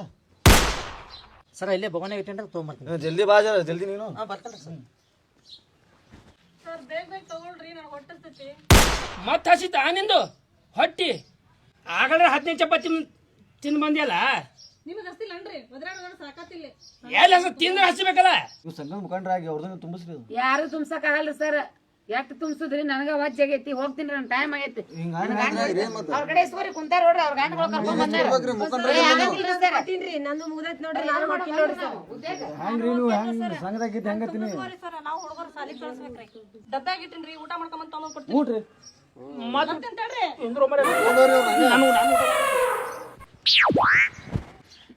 ಸರ ಇಲ್ಲೇ ಭವನ ಇಟ್ಟೇನ್ರ ತೊಗೊಂಬರ್ತೀನಿ. ಜಲ್ದಿ ಬಾ ಜರ ಜಲ್ದಿ ನೀನು ಬರ್ತಾನೆ ಸರ್. ಸರ್ ಬೇಗ ಬೇಗ ತಗೊಳ್ರಿ ನನಗೆ ಹೊಟ್ಟಸ್ತೈತಿ. ಮತ್ತೆ ಹಸಿತ ನಿಂದು ಹೊಟ್ಟಿ ಆಗಲೇ 15 ಚಪಾತಿ ತಿಂದು ಬಂದಿಯಲ್ಲ ನಿಮಗೆ ಹಸ್ತಿಲ್ಲನ್ರಿ ಒದ್ರಾಡ ಸಾಕಾತಿಲ್ಲ. ಎಲ್ಲ ತಿಂದ್ರೆ ಹಸಿಬೇಕಲ್ಲ. ನೀವು ಸಂಘದ ಮುಖಂಡರಾಗಿ ಅವ್ರದನ್ನ ತುಂಬಿಸ್ರಿ ಅದು. ಯಾರು ತುಂಬಸಕ್ ಆಗಲ್ರಿ ಸರ್ ಎಷ್ಟ್ ತುಂಬಸುದ್ರಿ ನನಗ ವಜ್ಜ ಆಗೈತಿ ಹೋಗ್ತೀನಿ ನನ್ ಟೈಮ್ ಆಗೈತಿ. ಅವ್ರ ಕಡೆ ಇಸ್ಕೋರಿ ಕುಂತಾರ ನೋಡ್ರಿ ಅವ್ರ ಗಂಡಗಳು ಕರ್ಕೊಂಡ್ ಬಂದಾರ. ನಂದು ಮುಗ್ದೈತಿ ನೋಡ್ರಿ ನಾನು ಮಾಡ್ತೀನಿ ನೋಡ್ರಿ ಸರ್. ಹೆಂಗ್ರಿ ನೀವು ಹೆಂಗ್ ಸಂಘದಾಗಿದ್ದು ಹೆಂಗತ್ತೀನಿ ಸರಿ ಸರ್ ನಾವು ಹುಡುಗರು ಸಾಲಿಗೆ ಕಳಿಸ್ಬೇಕ್ರಿ. ಡಬ್ಬ್ಯಾಗ ಇಟ್ಟಿನ್ರಿ ಊಟ ಮಾಡ್ಕೊಂಡ್ ತಗೊಂಡ್ ಕೊಡ್ತೀನಿ. ಊಟ್ರಿ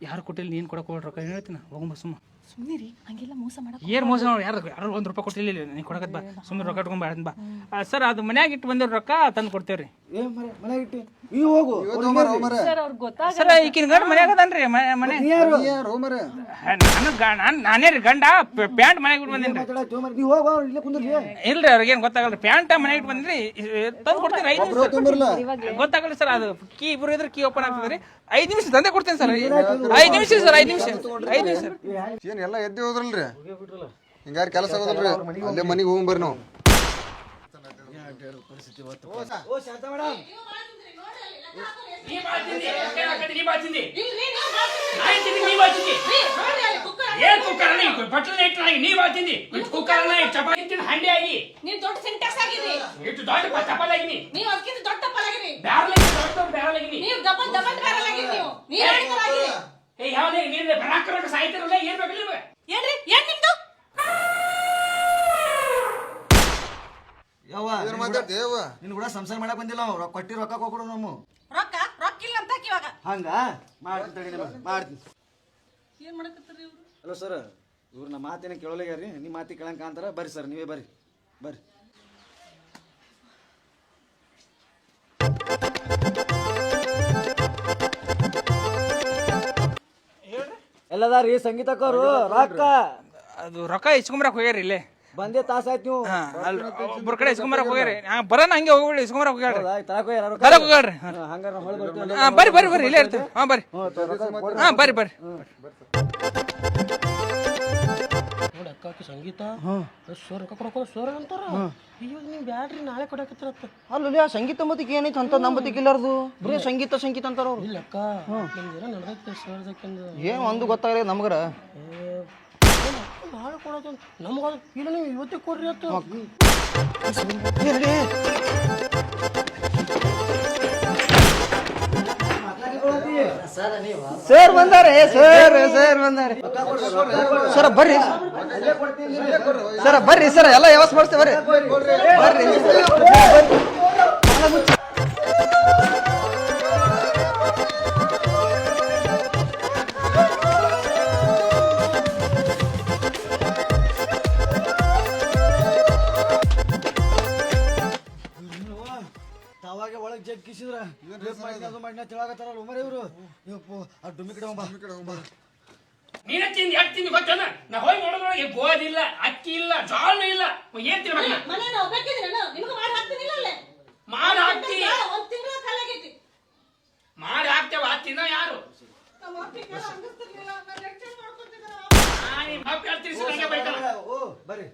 ಯಾರು ಕೊಟ್ಟಿಲ್ಲ ನೀನ್ ಕೊಡಕ್ ಹೋಗ್ರ ರೊಕ್ಕ ಹೇಳ್ತೀನಿ ಹೋಗಂಬ ಸುಮ್ಮ ಸುಮ್ಮನಿರಿ ಹಂಗೆಲ್ಲ ಮೋಸ ಮಾಡಕ್ ಏನ್ ಮೋಸ ನೋಡಿ ಯಾರು ಯಾರು ₹1 ಕೊಟ್ಟಿಲ್ಲ ನೀ ಕೊಡಕತ್ ಬಾ ಸುಮ್ಮನೆ ರೊಕ್ಕ ಇಟ್ಕೊಂಡ್ ಬಾ ಸರ್ ಅದು ಮನ್ಯಾಗ ಇಟ್ಟು ಬಂದಿರೋ ರೊಕ್ಕ ತಂದು ಕೊಡ್ತೇವ್ರಿ. ಮನೆಯಾಗ ಇಟ್ಟಿ ನೀವು ಹೋಗು ಸರ್ ಅವ್ರಿಗೆ ಗೊತ್ತಾಗ ಸರ್ ಈಕಿನ ಗಂಡ ಮನ್ಯಾಗ ಅದನ್ರಿ ಮನೆ ನಾನೇ ರೀ ಗಂಡ ಪ್ಯಾಂಟ್ ಮನೆಗೆ ಇಟ್ಟು ಬಂದಿನ್ರಿ. ನೀವು ಹೋಗು ಇಲ್ಲೇ ಕುಂದ್ರಿ. ಇಲ್ರಿ ಅವ್ರಿಗೇನ್ ಗೊತ್ತಾಗಲ್ರಿ ಪ್ಯಾಂಟ್ ಮನೆಗೆ ಇಟ್ಟು ಬಂದ್ರಿ ತಂದು ಕೊಡ್ತೀನಿ 5 ನಿಮಿಷ ಗೊತ್ತಾಗಲ್ಲ ಸರ್ ಅದು ಕೀ ಇಬ್ರು ಇದ್ರೆ ಕೀ ಓಪನ್ ಆಗ್ತದ್ರಿ 5 ನಿಮಿಷ ತಂದೆ ಕೊಡ್ತೇನೆ ಸರ್ 5 ನಿಮಿಷ ಸರ್ 5 ನಿಮಿಷ ಏನ್ ಎಲ್ಲ ಎದ್ದಿ ಹೋದ್ರಲ್ರಿ ಹಿಂಗಾರು ಕೆಲಸ ಆಗೋದಲ್ರಿ ಅಲ್ಲೇ ಮನಿಗೆ ಹೋಗಿ ಬರ್ರಿ ನಾವು. ನೀವ್ ದೊಡ್ಡ ಸಿಂಟೆಕ್ಸ್ ಆಗಿರಿ. ನೀವ್ ಅದಕ್ಕಿಂತ ದೊಡ್ಡ ಟಪ್ಪಲಾಗಿರಿ. ನೀವ್ ಡಬಲ್ ಡಬಲ್ ಬ್ಯಾರಲ್ ಆಗಿರಿ ನೀವು. ನೀವ್ ಹೇಳಿದ್ರಾಗಿರಿ. ಏನ್ರಿ ಏನ್ ನಿಮ್ದು? ಯವ್ವ ಏನ್ ಮಾತಾಡ್ತಿ ಯವ್ವ? ನಿನ್ ಕೂಡ ಸಂಸಾರ ಮಾಡಕ್ ಬಂದಿಲ್ಲ ನಾವು ಕೊಟ್ಟಿ ರೊಕ್ಕ ಕೊಡು ನಮ್ಮ ರೊಕ್ಕ ರೊಕ್ಕ ಇಲ್ಲ ಇವಾಗ ಹಂಗ ಮಾಡ್ತೀನಿ ತಡಿ ನಿಮ್ಗೆ, ಮಾಡ್ತೀನಿ. ಏನ್ ಮಾಡಕತ್ತೀರಿ ಇವ್ರು? ಹಲೋ ಸರ್, ಇವ್ರು ನಮ್ಮ ಮಾತಿನ ಕೇಳೋಲ್ಯಾರ್ರಿ, ನಿಮ್ಮ ಮಾತಿ ಕೇಳಂಕ ಅಂತಾರ. ಬರ್ರಿ ಸರ್, ನೀವೇ ಬರ್ರಿ ಬರ್ರಿ. ಎಲ್ಲದಾರಿ ಸಂಗೀತಕ್ಕವರು ರೊಕ್ಕ ಅದು ರೊಕ್ಕ ಇಸ್ಕೊಂಬರಕ್ ಹೋಗ್ಯಾರಿ ಇಲ್ಲೇ ಬಂದೇ ತಾಸಾಯ್ತು ನೀವು. ಒಬ್ಬರ ಕಡೆ ಇಸ್ಕೊಂಬರಕ್ ಹೋಗ್ಯಾರಿ. ಬರೋಣ ಹಂಗೆ ಹೋಗ್ಬಿಡಿ, ಇಸ್ಕೊಂಬರಕ್ ಹೋಗ್ಯಾಳ್ರಿ. ತರಕ ತರಕ್ ಹೋಗ್ಯಾಳ್ರಿ. ಹಂಗಾರ ನಾವು ಹೊಳಿ ಬರ್ತೀವಿ. ಬರ್ರಿ ಬರ್ರಿ ಬರ್ರಿ, ಇಲ್ಲೇ ಇರ್ತೀವಿ. ಬರ್ರಿ. ಬರ್ರಿ ಬರ್ರಿ. ನೋಡಿ ಅಕ್ಕ ಸಂಗೀತ ಸೋರ್ ರೊಕ್ಕ ಕೊಡಕ ಸೋರ್ ಅಂತಾರ. ಇವಾಗ ನೀವು ಬ್ಯಾಡ್ರಿ ನಾಳೆ ಕೊಡಕತ್ತಿರತ್ತ. ಅಲ್ಲ ಸಂಗೀತ ಮತ್ತಿಗೆ ಏನೈತೆ ಅಂತ ನಮ್ಮ ಬತ್ತಿಗೆ ಇಲ್ಲಾರ್ದು ಬರೀ ಸಂಗೀತ ಸಂಗೀತ ಅಂತಾರ ಅವ್ರು. ಇಲ್ಲ ಅಕ್ಕ ನಿಮ್ದೇನೋ ನಡೆದೈತೆ ಸೋರ್ದಕ್ಕಿಂದ ಏನು ಒಂದು ಗೊತ್ತಾಗಲ್ಲ ನಮ್ಗರ. ನಾಳೆ ಕೊಡೋದು ನಮ್ಗೆ ಇಲ್ಲ, ನೀವು ಇವತ್ತೇ ಕೊಡ್ರಿ ಅಂತ. ಸರ್ ಬಂದಾರೆ, ಸರ್ ಬಂದಾರೆ. ಸರ್ ಬರ್ರಿ ಸರ್, ಬರ್ರಿ ಸರ್, ಎಲ್ಲ ವ್ಯವಸ್ಥೆ ಮಾಡ್ತೇವೆ ಬರ್ರಿ. ತಾವಾಗ ಒಳಗೆ ಜಗ್ಗಿಸಿದ್ರ ಮಾಡಿನ ತಿಳಾಕತ್ತಾರಲ್ಲ ಮರ ಇವರು. ಆ ಡುಮ್ಮಿ ಕಡೆ ಹೋಗ್ಬಾ. ನೀನ ತಿಂದು ಯಾಕೆ ತಿಂದು ಗೊತ್ತೇನ? ನಾ ಹೋಗಿ ನೋಡೋದ್ರೊಳಗೆ ಗೋಧಿಲ್ಲ, ಅಕ್ಕಿ ಇಲ್ಲ, ಜೋಳನೂ ಇಲ್ಲ. ಏನ್ ತಿನ್ಬೇಕು? ಮನೆ ನಾವು ಬೇಕಿದ್ರೇನು ನಿಮ್ಗೆ ಮಾಡಿ ಹಾಕ್ತೀನಿಲ್ಲ ಅಲ್ಲೇ ಮಾಡಿ ಹಾಕ್ತಿ, ಒಂದ್ ತಿಂಗಳ ಕಾಲ ಆಗೈತಿ. ಮಾಡಿ ಹಾಕ್ತೇವ. ತಿನ್ನೋ ಯಾರು? ನಮ್ಮ ಅಪ್ಪಿಗೆ ಅಂಗಿಸ್ತಿರ್ಲಿಲ್ಲ, ನಾನು ಲೆಕ್ಚರ್ ಮಾಡ್ಕೊತಿದ್ದೆ. ಬರ್ರಿ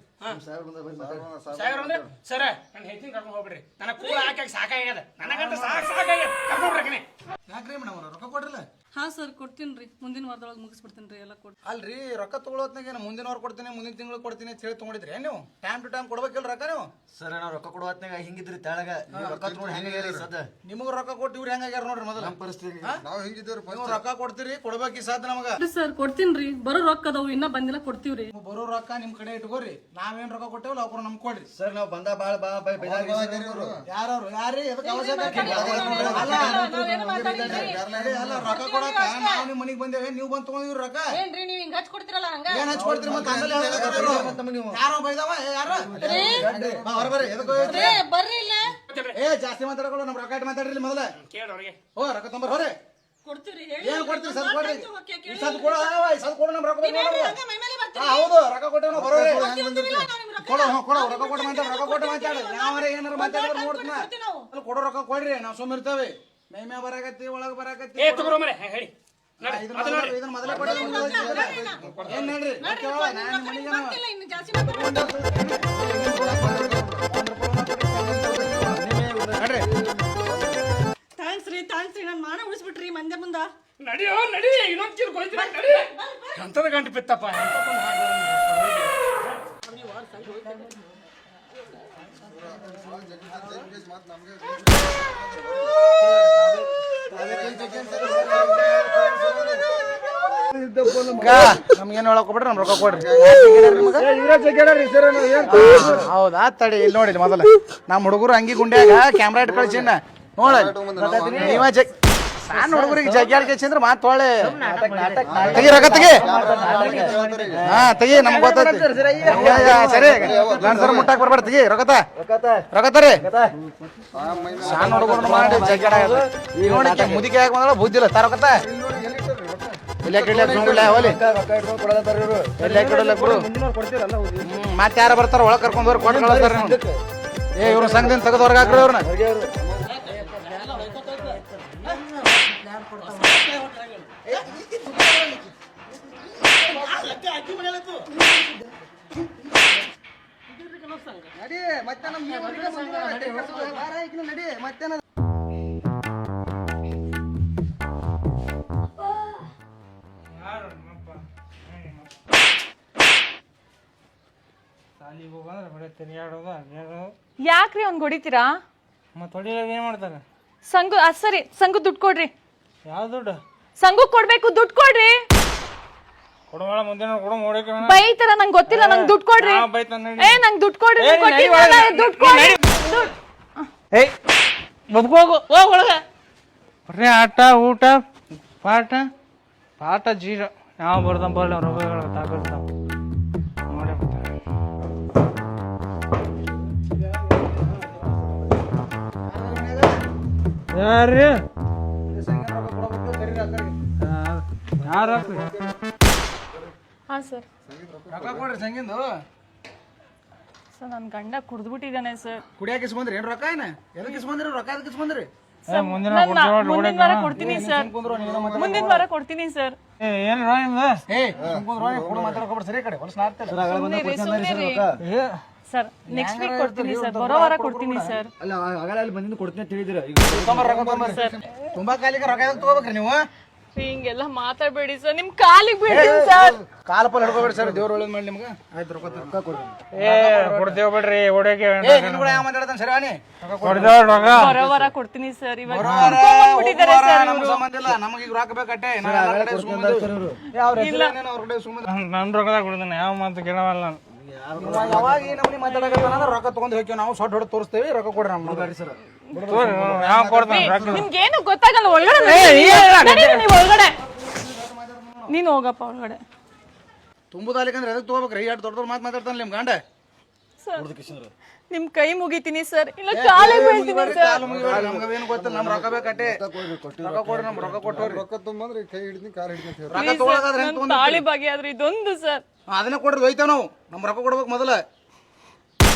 ಸಾಗರ ಅಂದ್ರೆ ಸರ ನನ್ನ ಹೆಜ್ಜಿನ ಕರ್ಕೊಂಡು ಹೋಗ್ಬಿಡ್ರಿ. ನನಗೆ ಕೂಡ ಹಾಕಿ ಸಾಕಾಗ್ಯದ. ನನಗಂತ ಸಾಕಾಗ್ಯದ. ಕರ್ಕೊಂಡ್ರೆ ಯಾಕ್ರಿ ಮೇಡಮ್ ರೊಕ್ಕ ಕೊಡ್ರಲ್ಲ? ಹಾ ಸರ್ ಕೊಡ್ತೀನಿ, ಮುಂದಿನ ವಾರದೊಳಗೆ ಮುಗಿಸ್ಬಿಡ್ತೀನಿ ಎಲ್ಲ ಕೊಟ್ಟು. ಅಲ್ರಿ ರೊಕ್ಕ ತಗೊಳೋತ್ನಾಗ ಮುಂದಿನ ವಾರ ಕೊಡ್ತೀನಿ, ಮುಂದಿನ ತಿಂಗಳು ಕೊಡ್ತೀನಿ ಅಂತ ಹೇಳಿ ತಗೊಂಡಿದ್ರಿ ನೀವು? ಟೈಮ್ ಟು ಟೈಮ್ ಕೊಡ್ಬೇಕಿಲ್ಲ ರೊಕ್ಕ ನೀವು? ಸರ್ ನಾವು ರೊಕ್ಕ ಕೊಡುವ ಹೊತ್ನಾಗ ಹಿಂಗಿದ್ರಿ ತೆಳಗ. ನೀವು ರೊಕ್ಕ ನೋಡಿ ಹೆಂಗಾಗ್ಯಾರ ಸದ. ನಿಮಗ ರೊಕ್ಕ ಕೊಟ್ಟು ಇವ್ರು ಹೆಂಗಾಗ್ಯಾರ ನೋಡ್ರಿ ಮೊದಲ ನಮ್ಮ ಪರಿಸ್ಥಿತಿ. ನಾವು ಹೆಂಗಿದ್ದೇವ್ರಿ? ನೀವು ರೊಕ್ಕ ಕೊಡ್ತೀರಿ, ಕೊಡ್ಬೇಕು ಈ ಸಾಧ್ಯ ನಮಗ. ಸರ್ ಕೊಡ್ತೀನಿ, ಬರೋ ರೊಕ್ಕ ಅದಾವು ಇನ್ನ ಬಂದಿಲ್ಲ, ಕೊಡ್ತೀವ್ರಿ. ಬರೋ ರೊಕ್ಕ ನಿಮ್ ಕಡೆ ಇಟ್ಕೋರಿ, ನಾವೇನ್ ರೊಕ್ಕ ಕೊಟ್ಟೇವಲ್ಲ ಅವ್ರು ನಮ್ಗೆ ಕೊಡ್ರಿ. ಸರ್ ನಾವು ಬಂದ ಬಾಳ ಯಾರು ಯಾರಿ ಎದಕ್ಕೆ ಅವಶ್ಯಕ? ಅಲ್ಲ ರೊಕ್ಕ ಕೊಡಕ ನಾವು ನಿಮ್ ಮನಿಗ್ ಬಂದೇವೆ, ನೀವು ಬಂದ್ ತಗೊಂಡಿವ್ರಿ ರೊಕ್ಕ. ಏನ್ರಿ ನೀವ್ ಹಿಂಗ್ ಹಚ್ ಕೊಡ್ತಿರಲ್ಲ ಹಂಗ? ಏನ್ ಹಚ್ಕೊಡ್ತೀರಿ ಮತ್ತೆ? ಯಾರೋ ಬೈದವ ಯಾರು ಹೊರಬರ್ರಿ. ಎದಕ್ಕೆ ಬರ್ರಿ ಇಲ್ಲ ಜಾಸ್ತಿ ಮಾತಾಡ್ಕೊಳ್ಳೋ, ನಮ್ ರೊಕ್ಕ ಇಟ್ಟು ಮಾತಾಡ್ರಿ ಮೊದಲ. ಕೇಳೋರಿಗೆ ಓ ರೊಕ್ಕ ತೊಂಬರ್ ಹೊರೆ. ಕೊಡ್ತೀವ್ರಿ. ಏನ್ ಕೊಡ್ತೀರಿ? ಸದ್ ಕೊಡ್ರಿ, ಸದ್ ಕೊಡ, ಸದ್ ಕೊಡು. ನಮ್ ರೊಕ್ಕ ಬರ್ತೀನಿ. ಹೌದು ರೊಕ್ಕ ಕೊಟ್ಟೆ ಬರೋರಿ. ಕೊಡು ಕೊಡು, ರೊಕ್ಕ ಕೊಟ್ಟು ಮಾತಾಡ, ರೊಕ್ಕ ಕೊಟ್ಟು ಮಾತಾಡ. ಯಾವಾರ ಏನಾರ ಮಾತಾಡಿದ್ರೆ ನೋಡ್ತೀನ. ಅಲ್ಲಿ ಕೊಡೋ ರೊಕ್ಕ ಕೊಡ್ರಿ, ನಾವು ಸುಮ್ಮ ಇರ್ತೇವೆ. ಮೈ ಬರಾಕತ್ತಿ, ಒಳಗ್ ಬರಾಕತ್ತಿ. ಏ ತಗೋರೋ ಮರೆ ಹೇಳಿ. ಇದನ್ನ ಮೊದಲೇ ಕೊಡ. ಏನ್ ಹೇಳ್ರಿ ಇನ್ನು ಜಾಸ್ತಿ ಮಾತಾಡ್ತೀನಿ. ಥ್ಯಾಂಕ್ಸ್ ರೀ, ನಾನು ಮಾನ ಉಳಿಸ್ಬಿಟ್ರಿ ಮಂದೆ ಮುಂದ. ನಡಿಯೋ ನಡಿ, ಇನ್ನೊಂದು ಕಿಲ್ ಕೊಯ್ತೀನಿ. ನಡಿ ಎಂತದ ಗಂಟು ಬಿತ್ತಪ್ಪ. ನಮ್ಗೇನ್ ಹೇಳಕ್ ಹೋಗ್ಬಿಡ್ರಿ, ನಮ್ ರೊಕ್ಕ ಕೊಡ್ರಿ. ಹೌದಾ? ತಡಿ ಇಲ್ಲಿ ನೋಡಿ ಮೊದಲ ನಮ್ ಹುಡುಗರು ಅಂಗಿ ಗುಂಡ್ಯಾಗ ಕ್ಯಾಮ್ರಾ ಇಟ್ಟು ಕಳ್ಸಿನ ನೋಡ. ನೀವ ಸಣ್ಣ ಹುಡುಗರಿಗೆ ಜಗ್ಗಿ ಅಂದ್ರೆ ಮಾತ್ ತೊಳೆ ತೆಗಿ, ರೊಕ್ಕ ತೆಗಿ. ಹಾ ತೆಗಿ, ನಮ್ಗೆ ಗೊತ್ತೈತಿ. ಸರಿ ಗಂಡಸರ ಮುಟ್ಟಾಕ್ ಬರ್ಬೇಡ, ತೆಗಿ ರೊಕ್ಕ. ರೊಕ್ಕ ತರಿ. ಸಣ್ಣ ಹುಡುಗರು ಮಾಡಿ ಜಗ್ಗಿ ನೋಡಿ ಮುದಿಕೆ ಹಾಕಿ ಬಂದ್ರ ಬುದ್ಧಿ ಇಲ್ಲ. ರೊಕ್ಕ ಮತ್ತೆ ಯಾರ ಬರ್ತಾರ ಒಳಗ್ ಕರ್ಕೊಂಡ್ ಕೊಟ್ಟು. ಏ ಇವ್ರ ಸಂಘದಿಂದ ತೆಗೆದು ಹೊರಗೆ ಹಾಕ್ರಿ ಅವ್ರನ್ನ. ನಡಿ ಮತ್ತೆ ಮತ್ತೆ ಯಾಕ್ರಿ ಅವ್ನ್ ಹೊಡಿತೀರಾ? ಮತ್ತೆ ಹೊಡಿಯೋದು ಏನ್ ಮಾಡ್ತಾರ? ಸಂಗು ಸರಿ, ಸಂಗು ದುಡ್ಡು ಕೊಡ್ರಿ. ಯಾವ ದುಡ್ಡು? ಸಂಗು ಕೊಡ್ಬೇಕು, ದುಡ್ಡು ಕೊಡ್ರಿ. ಕೊಡೋಣ ಮುಂದಿನ ಕೊಡು ನೋಡಕ್ಕೆ. ಬೈತಾರ, ನಂಗೆ ಗೊತ್ತಿಲ್ಲ, ನಂಗೆ ದುಡ್ಡು ಕೊಡ್ರಿ. ಏ ನಂಗೆ ದುಡ್ಡು ಕೊಡ್ರಿ, ದುಡ್ಡು ಕೊಡ್ರಿ. ಏಯ್ ಒಪ್ಕೋಗು, ಹೋಗ್ ಒಳಗ. ಬರೀ ಆಟ ಊಟ ಪಾಠ ಜೀರೋ ಯಾವ ಬರ್ದಂಬ ರೋಗಗಳ ತಾಕರ್ತಾವ ನೋಡಿ ಯಾರ್ರಿ ಯಾರು ಹಾ ಸರ್ ರೊಕ್ಕ ಕೊಡ್ರಿ ಸಂಗಿಂದು ಸರ್ ನನ್ನ ಗಂಡ ಕುಡ್ದ್ಬಿಟ್ಟಿದ್ದಾನೆ ಸರ್. ಕುಡಿಯಾಕ ಇಸ್ಕೊಂಡ್ರಿ ಏನ್ ರೊಕ್ಕ ಏನ ಎದಕ್ಕೆ ಇಸ್ಕೊಂಡ್ರಿ ರೊಕ್ಕ ಎದಕ್ಕೆ ಇಸ್ಕೊಂಡ್ರಿ ಮುಂದಿನ ಮುಂದಿನ ವಾರ ಕೊಡ್ತೀನಿ ಸರ್. ಮುಂದಿನ ವಾರ ಕೊಡ್ತೀನಿ ಸರ್. ಏನ್ ಮಾತಾಡ್ಕೊಬಿಡ್ ಸರಿ ಕಡೆ ಹೊಲಸ್ ನಾಡ್ತಾರೆ ಸರ್ ನೆಕ್ಸ್ಟ್ ವೀಕ್ ಕೊಡ್ತೀನಿ ಸರ್. ಬರೋ ವಾರ ಕೊಡ್ತೀನಿ ಸರ್. ಅಲ್ಲ ಆಗಲ್ಲ ಅಲ್ಲಿ ಬಂದಿಂದ ಕೊಡ್ತೀನಿ ತಿಳಿದಿರ ತುಂಬಾ ಕಾಲಿಗೆ ರೊಕ್ಕ ಎದಕ್ಕೆ ತಗೋಬೇಕ್ರಿ ನೀವು ಹಿಂಗೆಲ್ಲ ಮಾತಾಡ್ಬೇಡಿ ಸರ್. ನಿಮ್ ಕಾಲಿಗೆ ಬೀಳ್ತೀನಿ ಸರ್. ಕಾಲ ಪಾಲ್ ಹಿಡ್ಕೋಬೇಡಿ ಸರ್ ದೇವ್ರ ಒಳ್ಳೇದ್ ಮಾಡಿ ನಿಮ್ಗೆ ಆಯ್ತು ರೊಕ್ಕ ಕೊಡ್ರಿ ಕೊಡ್ತೇವ್ ಬಿಡ್ರಿ ಹೊಡೆಗೆ ನಿನ್ ಕೂಡ ಯಾವ ಮಾತಾಡ್ತಾನೆ ಸರಿ ವಾಣಿ ಬರೋ ವಾರ ಕೊಡ್ತೀನಿ ಸರ್. ಇವಾಗ ಕರ್ಕೊಂಡ್ಬಂದ್ಬಿಟ್ಟಿದ್ದಾರೆ ಸರ್ ನಮ್ಗೆ ಸಂಬಂಧ ಇಲ್ಲ ನಮಗೆ ಈಗ ರೊಕ್ಕ ಬೇಕಟ್ಟೆ ನನ್ ರೊಕ್ಕದಾಗ ಕೊಡ್ತಾನೆ ಯಾವ ಮಾತು ಕೇಳವಲ್ಲ ಯಾವಾಗ ಈ ನಮ್ನಿ ಮಾತಾಡಕತ್ತ ರೊಕ್ಕ ತಗೊಂಡ್ ಹೋಗ್ತೀವಿ ನಾವು ಸೊಟ್ ಹೊಡೆದು ತೋರಿಸ್ತೇವೆ ರೊಕ್ಕ ಕೊಡ್ರಿ ನಮ್ಗೆ ಸರ್ ಯಾವ ಕೊಡ್ತಾನೆ ರೊಕ್ಕ ನಿಮ್ಗೇನು ಗೊತ್ತಾಗಲ್ಲ. ಒಳಗಡೆ ನೀವು ಒಳಗಡೆ ನೀನು ಹೋಗಪ್ಪ ಒಳಗಡೆ. ತುಂಬುದಾಲಿಕಂದ್ರೆ ಎದಕ್ಕೆ ತಗೋಬೇಕ್ರಿ ಎರಡು ದೊಡ್ಡ ಮಾತು ಮಾತಾಡ್ತಾನೆ ನಿಮ್ ಗಂಡ ನಿಮ್ ಕೈ ಮುಗಿತೀನಿ ಸರ್. ಇಲ್ಲ ಕಾಲಿಗೆ ಬೀಳ್ತೀನಿ ಸರ್. ನಮ್ಗೇನು ಗೊತ್ತಿಲ್ಲ ನಮ್ ರೊಕ್ಕ ಬೇಕಟ್ಟೆ ರೊಕ್ಕ ಕೊಡ್ರಿ ನಮ್ ರೊಕ್ಕ ಕೊಟ್ಟವ್ರಿ ರೊಕ್ಕ ತುಂಬಂದ್ರೆ ಕೈ ಹಿಡಿತೀನಿ ಕಾಲ್ ಹಿಡಿತೀನಿ ರೊಕ್ಕ ತಗೊಳಕಾದ್ರೆ ಹೆಂಗ್ ನನ್ ತಾಳಿ ಬಗ್ಗೆ ಆದ್ರೆ ಇದೊಂದು ಸರ್. ಅದನ್ನೇ ಕೊಡ್ರಿ ಒಯ್ತೇವ್ ನಾವು ನಮ್ ರೊಕ್ಕ ಕೊಡ್ಬೇಕು ಮೊದಲ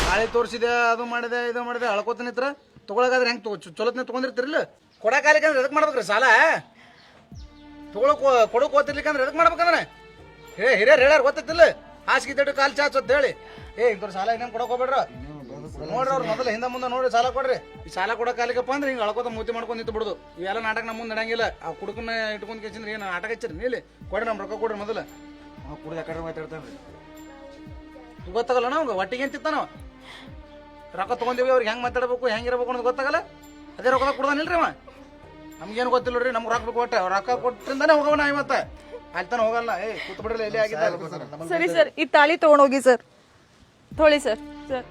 ತಾಳಿ ತೋರಿಸಿದೆ ಅದು ಮಾಡಿದೆ ಇದು ಮಾಡಿದೆ ಅಳ್ಕೋತನಿತ್ರ ತಗೊಳಕಾದ್ರೆ ಹೆಂಗ್ ಚೊಲೋತ್ನ ತಗೊಂಡಿರ್ತಿರ್ಲಿಲ್ಲ ಕೊಡಕಾಲಿಕಂದ್ರೆ ಎದಕ್ ಮಾಡ್ಬೇಕ್ರಿ ಸಾಲ ಕೊಡಕ್ ಓದ್ತಿರ್ಲಿಕ್ಕಂದ್ರೆ ಎದಕ್ ಮಾಡ್ಬೇಕಂದ್ರೆ ಹಿರಿಯರ್ ಹೇಳ್ಯಾರ ಗೊತ್ತಿಲ್ಲ ಹಾಸಿಗೆ ತಟ್ಟು ಕಾಲ್ ಚಾಚ್ ಅಂತ ಹೇಳಿ ಇಂಥವ್ರು ಸಾಲ ಇನ್ನೇನು ಕೊಡಕ್ ಹೋಗ್ಬೇಡ್ರ ನೋಡ್ರಿ ಅವ್ರು ಮೊದಲು ಹಿಂದೆ ಮುಂದೆ ನೋಡಿ ಸಾಲ ಕೊಡ್ರಿ ಈ ಸಾಲ ಕೊಡಕಾಲಿಕಪ್ಪ ಅಂದ್ರೆ ಹಿಂಗೆ ಅಳ್ಕೋತ ಮೂತಿ ಮಾಡ್ಕೊಂಡು ನಿಂತು ಬಿಡುದು ಇವೆಲ್ಲ ನಾಟಕ ನಮ್ಮ ಮುಂದೆ ನಡೆಯಂಗಿಲ್ಲ ಆ ಕುಡುಕನ್ನ ಇಟ್ಕೊಂಡ್ ಕೇಸಿಂದ್ರೆ ಏನು ನಾಟಕ ಹಚ್ಚಿರಿ ನೀಲಿ ಕೊಡ್ರಿ ನಮ್ಮ ರೊಕ್ಕ ಕೊಡ್ರಿ ಮೊದಲು ಕುಡ್ದು ಕಡೆ ಮಾತಾಡ್ತಾನೆ ಗೊತ್ತಾಗಲ್ಲ ನಾವು ಒಟ್ಟಿಗೆ ಅಂತಿತ್ತಾನ ರೊಕ್ಕ ತೊಗೊಂಡಿವಿ ಅವ್ರಿಗೆ ಹೆಂಗೆ ಮಾತಾಡಬೇಕು ಹೆಂಗಿರಬೇಕು ಅನ್ನೋದು ಗೊತ್ತಾಗಲ್ಲ ಅದೇ ರೊಕ್ಕ ಕೊಡ್ದಾನಿಲ್ರಿ ಅವ ನಮ್ಗೇನು ಗೊತ್ತಿಲ್ಲ ನೋಡ್ರಿ ನಮ್ಗೆ ರೊಕ್ಕ ಬೇಕು ಒಟ್ಟೆ ರೊಕ್ಕ ಕೊಟ್ಟಿಂದಾನೆ ಹೋಗವ ನಾ ಇವತ್ತು ಅಲ್ಲಿ ತಾನೆ ಹೋಗಲ್ಲ ಕೂತ್ ಬಿಡ್ರಿ ಎಲ್ಲಿ ಆಗಿದೆ ಸರಿ ಸರ್ ಈ ತಾಳಿ ತಗೊಂಡೋಗಿ ಸರ್. ತೊಳಿ ಸರ್. ಸರ್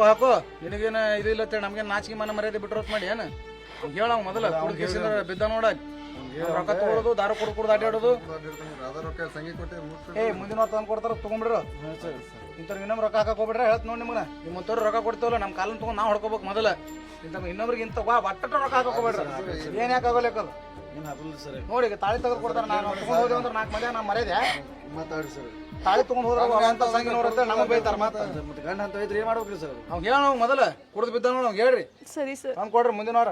ಹಾಕೋ ನಿನಗೇನ ಇದು ಇಲ್ಲ ನಮ್ಗೇನು ನಾಚಿಕೆ ಮನ ಮರ್ಯಾದೆ ಬಿಟ್ಟಿರೋತ್ ಮಾಡಿ ಏನು ಹೇಳ ಮೊದಲ ಬಿದ್ದ ನೋಡ ರೊಕ್ಕ ತಗೊಳ್ಳೋದು ದಾರು ಕುಡ್ದು ಅಡ್ಡಾಡೋದು ಸಂಗಿ ಕೊಟ್ಟೆ ಮುಂದಿನ ವಾರ ತಂದು ಕೊಡ್ತಾರ ತಗೊಂಡ್ಬಿಡ್ರು ಇಂಥವ್ರಿಗೆ ಇನ್ನೊಮ್ಮೆ ರೊಕ್ಕ ಹಾಕಕ್ ಹೋಗ್ಬಿಡ್ರೆ ಹೇಳ್ತ ನೋಡಿ ನಿಮ್ಗೆ ನಿಮ್ಮಂತವ್ರು ರೊಕ್ಕ ಕೊಡ್ತೇವಲ್ಲ ನಮ್ಮ ಕಾಲನ್ ತಗೊಂಡು ನಾವು ಹೊಡ್ಕೋಬೇಕು ಮೊದಲ ಇನ್ನೊಬ್ರಿಗೆ ಇಂಥ ಒಟ್ಟ ರೊಕ್ಕ ಹಾಕಕ್ ಹೋಗ್ಬೇಡ್ರಿ ಏನ್ ಯಾಕೆ ಆಗೋಲೇಕದು ನೋಡಿ ತಾಳಿ ತೆಗೆದು ಕೊಡ್ತಾರೆ ನಾನು ತಗೊಂಡು ಹೋದೆ ಅಂದ್ರೆ 4 ಮಂದಿ ನಾ ಮರ್ಯಾದೆ ಮಾತಾಡಿ ಸರ್ ತಾಳಿ ತಗೊಂಡು ಹೋದ್ರೆ ಅಂತ ಸಂಗಿ ನೋಡುತ್ತೆ ನಮಗೆ ಬೈತಾರ ಮತ್ತೆ ಗಂಡ ಅಂತ ಇದ್ರೆ ಏನ್ ಮಾಡ್ಬೇಕ್ರಿ ಸರ್ ಅವ್ನು ಹೇಳ ನಾವು ಮೊದಲ ಕುಡ್ದು ಬಿದ್ದ ನೋಡಿ ಅವ್ನು ಹೇಳ್ರಿ ಸರಿ ಸರ್. ತಂದು ಕೊಡ್ರಿ ಮುಂದಿನ ವಾರ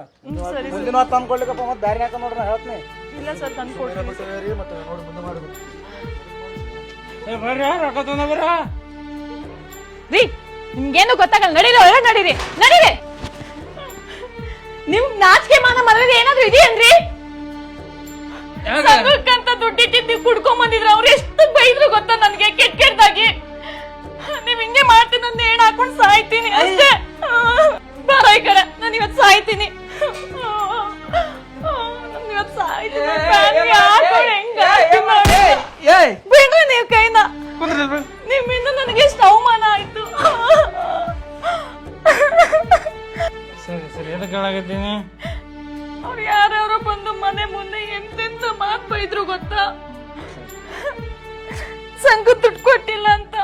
ಸರಿ ಮುಂದಿನ ವಾರ ತಂದು ಕೊಡ್ಲಿಕ್ಕಪ್ಪ ಮತ್ತೆ ದಾರಿ ಹಾಕ ನೋಡ್ರಿ ನಾ ಹೇಳ್ತೀನಿ ಇಲ್ಲ ಸರ್ ತಂದು ಕೊಡ್ತೀನಿ. ಮತ್ತೆ ನೋಡಿ ಮುಂದೆ ಮಾಡ್ಬೇಕು ಬರ್ರಿ ರೊಕ್ಕ ತೊಗೊಂಡ ಬರ್ರ ರೀ ನಿಮ್ಗೇನು ಗೊತ್ತಾಗಲ್ಲ. ನಡೀರಿ ಒಳಗೆ ನಡೀರಿ ನಡೀರಿ. ನಿಮ್ ನಾಚಿಕೆ ಮಾನ ಮರ್ಯಾದೆ ಏನಾದ್ರು ಇದೆಯೇನ್ರಿ? ಸಂಘಕ್ಕಂತ ದುಡ್ಡಿಟ್ಟಿದ್ದು ಕುಡ್ಕೊಂಡ್ ಬಂದಿದ್ರ ಅವ್ರು ಎಷ್ಟು ಬೈದ್ರು ಗೊತ್ತಾ ನನ್ಗೆ ಕೆಟ್ಟದಾಗಿ. ನೀವ್ ಹಿಂಗೆ ಮಾಡ್ತೀನಿ ನನ್ನ ಏನ್ ಹಾಕೊಂಡ್ ಸಾಯ್ತೀನಿ ಅಷ್ಟೇ. ಬರ ಈ ಕಡೆ ನಾನು ಇವತ್ತು ಸಾಯ್ತೀನಿ. ನಾನು ಇವತ್ತು ಸಾಯ್ತೀನಿ. ಬಿಡ್ರಿ ನೀವ್ ಕೈನ. ನಿಮ್ಮಿಂದ ನನಗೆ ಎಷ್ಟು ಅವಮಾನ ಆಯ್ತು. ಸರಿ ಎದಕ್ಕೆ ಹೇಳಾಕತ್ತೀನಿ ಅವ್ರು ಯಾರ್ಯಾರೋ ಬಂದು ಮನೆ ಮುಂದೆ ಎಂತೆಂತ ಮಾತು ಬೈದ್ರು ಗೊತ್ತಾ? ಸಂಘ ದುಡ್ಡು ಕೊಟ್ಟಿಲ್ಲ ಅಂತ.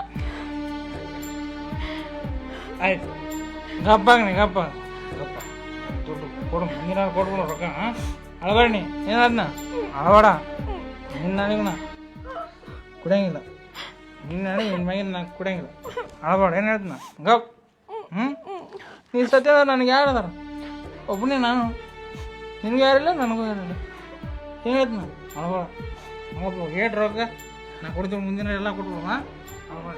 ಆಯ್ತು ಗಪ್ಪಾಗ್ನಿ ಗಪ್ಪ ದುಡ್ಡು ಕೊಡು ಮುಂದಿನ ಕೊಡ್ಬಿಡು ರೊಕ್ಕ ಅಳಬೇಡ ನೀ ಏನಾದ್ನ ಅಳಬೇಡ ನಿನ್ನ ನನಗನ ಕುಡಿಯಂಗಿಲ್ಲ ನಿನ್ನ ನನಗೆ ನಿನ್ನ ಮ್ಯಾಗಿನ ನಾ ಕುಡಿಯಂಗಿಲ್ಲ ಅಳಬೇಡ ಏನು ಹೇಳ್ತೀನ ಗಪ್ ನೀ ಸತ್ಯ ನನಗೆ ಯಾರು ಅದಾರ ಒಬ್ಬನೇ ನಾನು ನಿನಗೆ ಯಾರಿಲ್ಲ ನನಗೂ ಯಾರಿಲ್ಲ ಏನು ಹೇಳ್ತೀನ ಅಳಬೇಡ ಅಳಬೇಡ ಏಟ್ ರೊಕ್ಕ ನಾ ಕೊಡ್ತೀವಿ ಮುಂದಿನ ಎಲ್ಲ ಕೊಟ್ಬಿಡು ಅಳಬೇಡ